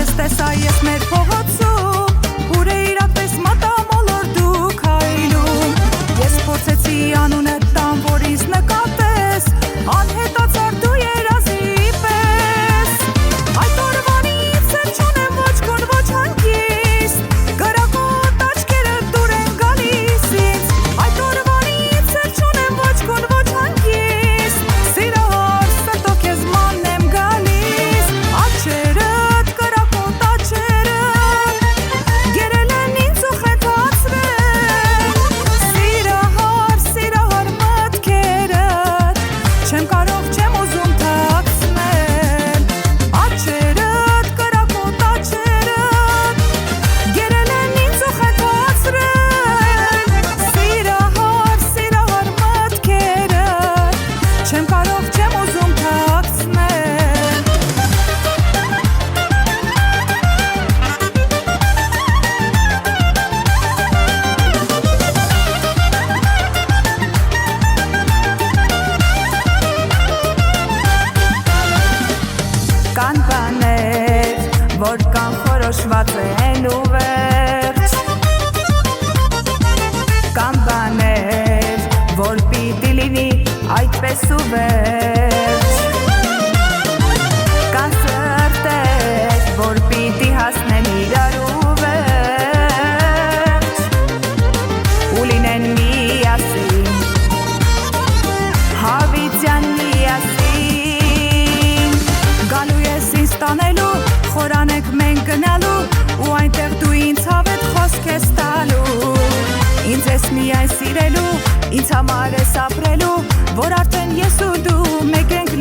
քեզ տեսա ես մեր փողոցում, ուր է իրապես մատամոլոր դու քայլում, ես փորձեցի անունդ տամ, որ ինձ նկատես, անհետացար դու երազի պես, այդ օրվանից էլ չունեմ ոչ քուն ոչ հանգիստ, կրակոտ աչքերը դուր են գալիս ինձ, այդ օրվանից էլ չունեմ ոչ քուն ոչ հանգիստ, սիրահար սրտով քեզ մանն եմ գալիս, աչքերդ կրակոտ աչքերդ, գերել են ինձ ու խենթացրել, սիրահար մտքերդ, չեմ կարող չեմ ուզում թաքցնել, աչքերդ կրակոտ աչքերդ, գերել են ինձ ու խենթացրել, սիրահար մտքերդ, չեմ կարող չեմ ուզում թաքցնել. Կան բաներ, որ կանխորոշված են ու վերջ, կան բաներ, որ պիտի լինի այդպես ու վերջ, կան սրտեր, որ պիտի հասնեն իրար ու վերջ, ու լինեն միասին, հավիտյան միասին, գալու ես ինձ տանելու, խորանեք մենք գնալու, ու այնտեղ դու ինձ հավետ խոսք ես տալու, ինձ ես միայն սիրելու, ինձ համար ես ապրելու, որ արդեն ես ու դու մեկ ենք